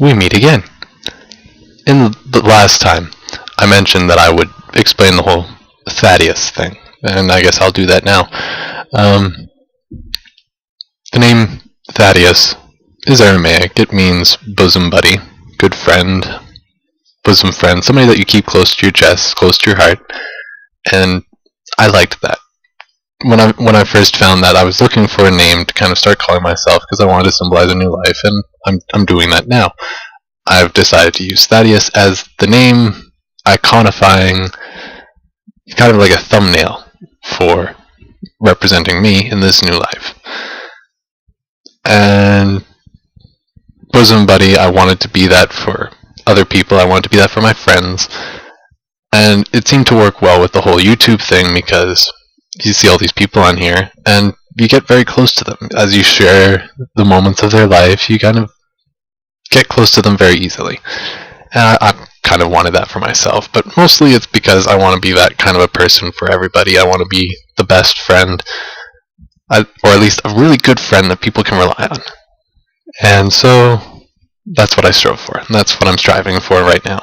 we meet again. In the last time, I mentioned that I would explain the whole Thaddeus thing, and I guess I'll do that now. The name Thaddeus is Aramaic. It means bosom buddy, good friend, bosom friend, somebody that you keep close to your chest, close to your heart, and I liked that. When I first found that, I was looking for a name to kind of start calling myself because I wanted to symbolize a new life, and I'm doing that now. I've decided to use Thaddeus as the name, iconifying, kind of like a thumbnail for representing me in this new life. And bosom buddy, I wanted to be that for other people. I wanted to be that for my friends, and it seemed to work well with the whole YouTube thing because you see all these people on here, and you get very close to them. As you share the moments of their life, you kind of get close to them very easily. And I kind of wanted that for myself, but mostly it's because I want to be that kind of a person for everybody. I want to be the best friend, or at least a really good friend that people can rely on. And so that's what I strove for, and that's what I'm striving for right now.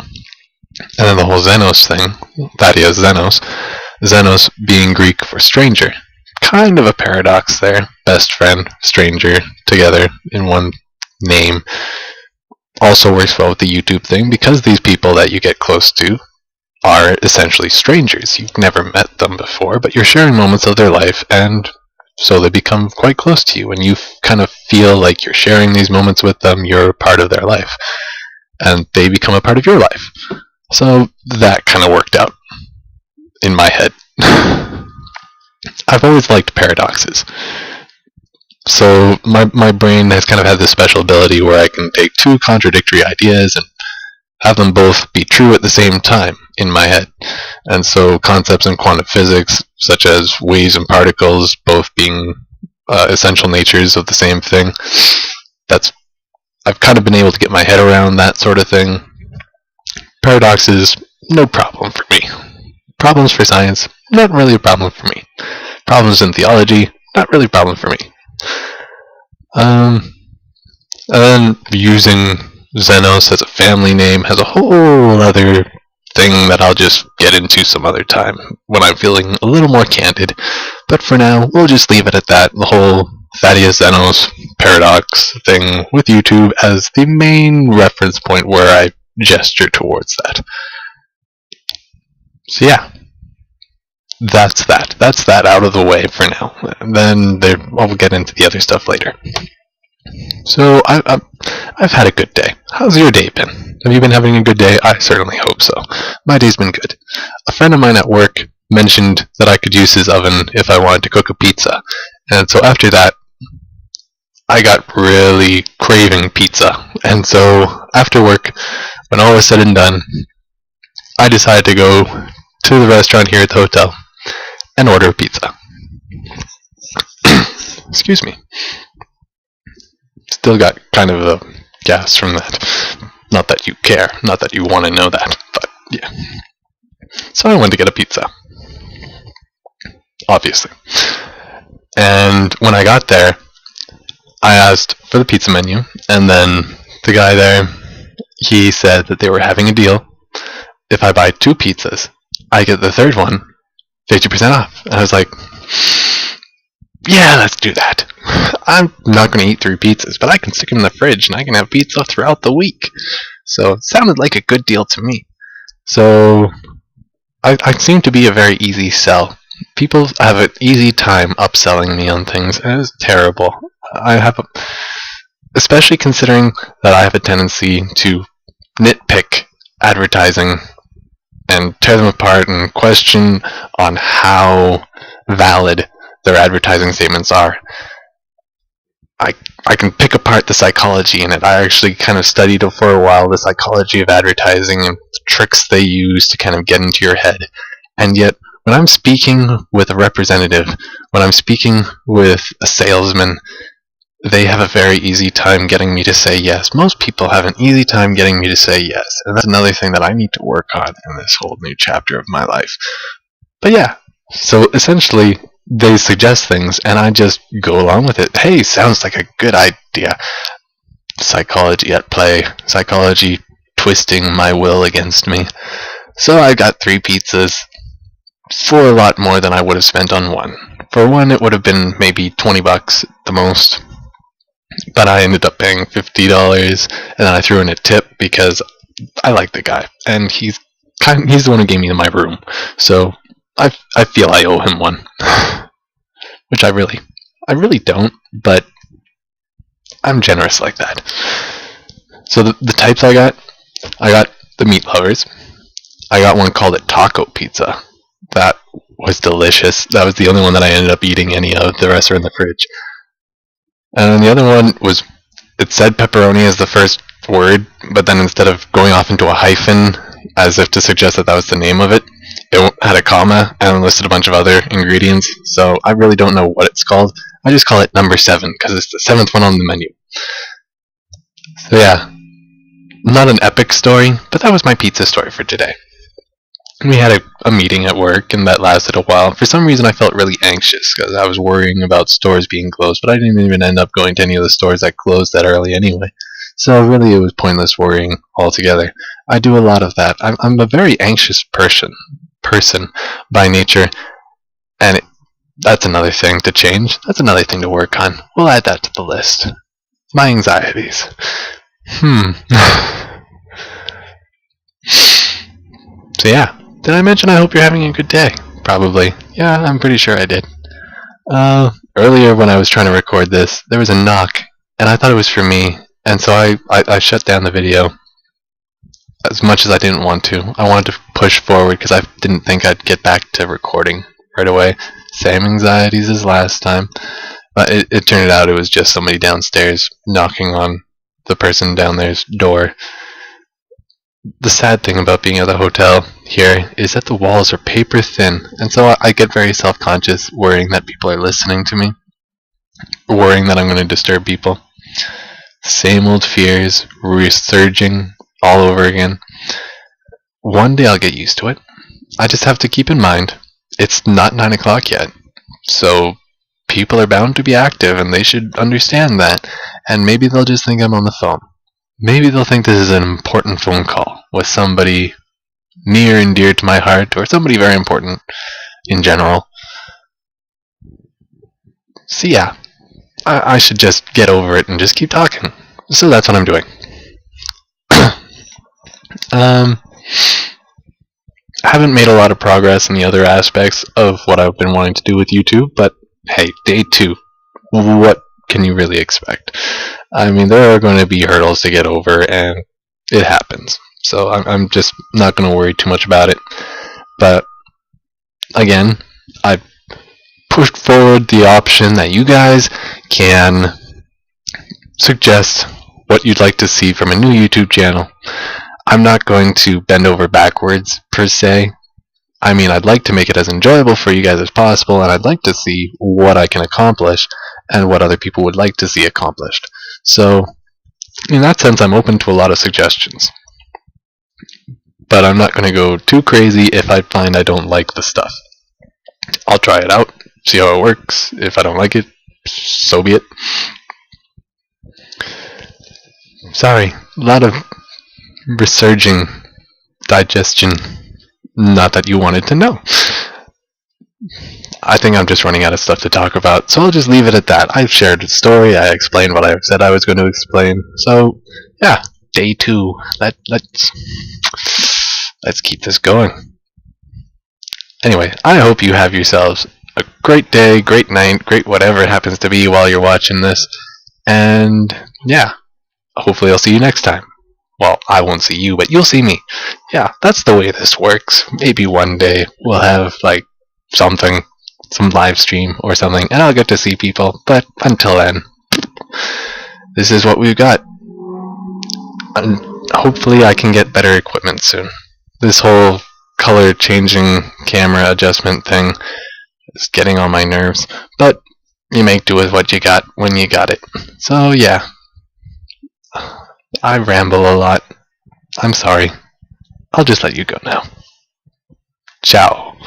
And then the whole Xenos thing, Thaddeus Xenos, Xenos being Greek for stranger. Kind of a paradox there. Best friend, stranger, together in one name. Also works well with the YouTube thing because these people that you get close to are essentially strangers. You've never met them before, but you're sharing moments of their life, and so they become quite close to you, and you kind of feel like you're sharing these moments with them. You're a part of their life, and they become a part of your life. So that kind of worked out in my head. I've always liked paradoxes. So my brain has kind of had this special ability where I can take two contradictory ideas and have them both be true at the same time in my head. And so concepts in quantum physics, such as waves and particles both being essential natures of the same thing, I've kind of been able to get my head around that sort of thing. Paradoxes, no problem for me. Problems for science, not really a problem for me. Problems in theology, not really a problem for me. And then using Xenos as a family name has a whole other thing that I'll just get into some other time when I'm feeling a little more candid. But for now, we'll just leave it at that. The whole Thaddeus Xenos paradox thing with YouTube as the main reference point where I gesture towards that. So yeah, that's that. That's that out of the way for now. And then I'll get into the other stuff later. So I've had a good day. How's your day been? Have you been having a good day? I certainly hope so. My day's been good. A friend of mine at work mentioned that I could use his oven if I wanted to cook a pizza. And so after that, I got really craving pizza. And so after work, when all was said and done, I decided to go to the restaurant here at the hotel and order a pizza. Excuse me. Still got kind of a gas from that. Not that you care, not that you want to know that, but yeah. So I went to get a pizza. Obviously. And when I got there, I asked for the pizza menu, and then the guy there, he said that they were having a deal. If I buy 2 pizzas, I get the third one 50% off. And I was like, yeah, let's do that. I'm not going to eat 3 pizzas, but I can stick them in the fridge, and I can have pizza throughout the week. So it sounded like a good deal to me. So I seem to be a very easy sell. People have an easy time upselling me on things, and it's terrible. Especially considering that I have a tendency to nitpick advertising and tear them apart and question on how valid their advertising statements are. I can pick apart the psychology in it. I actually kind of studied for a while the psychology of advertising and the tricks they use to kind of get into your head. And yet, when I'm speaking with a representative, when I'm speaking with a salesman, they have a very easy time getting me to say yes. Most people have an easy time getting me to say yes. And that's another thing that I need to work on in this whole new chapter of my life. But yeah, so essentially, they suggest things, and I just go along with it. Hey, sounds like a good idea. So psychology at play, psychology twisting my will against me. So I got 3 pizzas for a lot more than I would have spent on one. For one, it would have been maybe $20 the most, but I ended up paying $50, and then I threw in a tip because I like the guy, and he's the one who gave me my room, so I feel I owe him one, which I really don't, but I'm generous like that. So the types I got the meat lovers. I got one called a taco pizza. That was delicious. That was the only one that I ended up eating any of. The rest are in the fridge. And then the other one was, it said pepperoni as the first word, but then instead of going off into a hyphen, as if to suggest that was the name of it, it had a comma and listed a bunch of other ingredients. So I really don't know what it's called. I just call it number 7 because it's the 7th one on the menu. So yeah, not an epic story, but that was my pizza story for today. We had a meeting at work, and that lasted a while. For some reason, I felt really anxious because I was worrying about stores being closed, but I didn't even end up going to any of the stores that closed that early anyway. So really, it was pointless worrying altogether. I do a lot of that. I'm a very anxious person by nature, and that's another thing to change. That's another thing to work on. We'll add that to the list. My anxieties. So yeah. Did I mention I hope you're having a good day? Probably. Yeah, I'm pretty sure I did. Earlier when I was trying to record this, there was a knock, and I thought it was for me, and so I shut down the video as much as I didn't want to. I wanted to push forward because I didn't think I'd get back to recording right away. Same anxieties as last time. But it turned out it was just somebody downstairs knocking on the person down there's door. The sad thing about being at the hotel here is that the walls are paper thin, and so I get very self-conscious worrying that people are listening to me, worrying that I'm going to disturb people. Same old fears resurging all over again. One day I'll get used to it. I just have to keep in mind it's not 9 o'clock yet, so people are bound to be active and they should understand that, and maybe they'll just think I'm on the phone. Maybe they'll think this is an important phone call with somebody near and dear to my heart, or somebody very important in general. So yeah, I should just get over it and just keep talking. So that's what I'm doing. I haven't made a lot of progress in the other aspects of what I've been wanting to do with YouTube, but hey, day 2. What can you really expect? I mean, there are going to be hurdles to get over, and it happens. So I'm just not going to worry too much about it. But again, I pushed forward the option that you guys can suggest what you'd like to see from a new YouTube channel. I'm not going to bend over backwards, per se. I mean, I'd like to make it as enjoyable for you guys as possible, and I'd like to see what I can accomplish and what other people would like to see accomplished. So, in that sense, I'm open to a lot of suggestions. But I'm not going to go too crazy if I find I don't like the stuff. I'll try it out, see how it works. If I don't like it, so be it. Sorry, a lot of resurging digestion. Not that you wanted to know. I think I'm just running out of stuff to talk about, so I'll just leave it at that. I've shared a story, I explained what I said I was going to explain, so yeah, day 2. Let's keep this going. Anyway, I hope you have yourselves a great day, great night, great whatever it happens to be while you're watching this, and yeah, hopefully I'll see you next time. Well, I won't see you, but you'll see me. Yeah, that's the way this works. Maybe one day we'll have, like, something, some live stream or something, and I'll get to see people, but until then, this is what we've got. And hopefully I can get better equipment soon. This whole color changing camera adjustment thing is getting on my nerves, but you make do with what you got when you got it. So yeah, I ramble a lot. I'm sorry. I'll just let you go now. Ciao.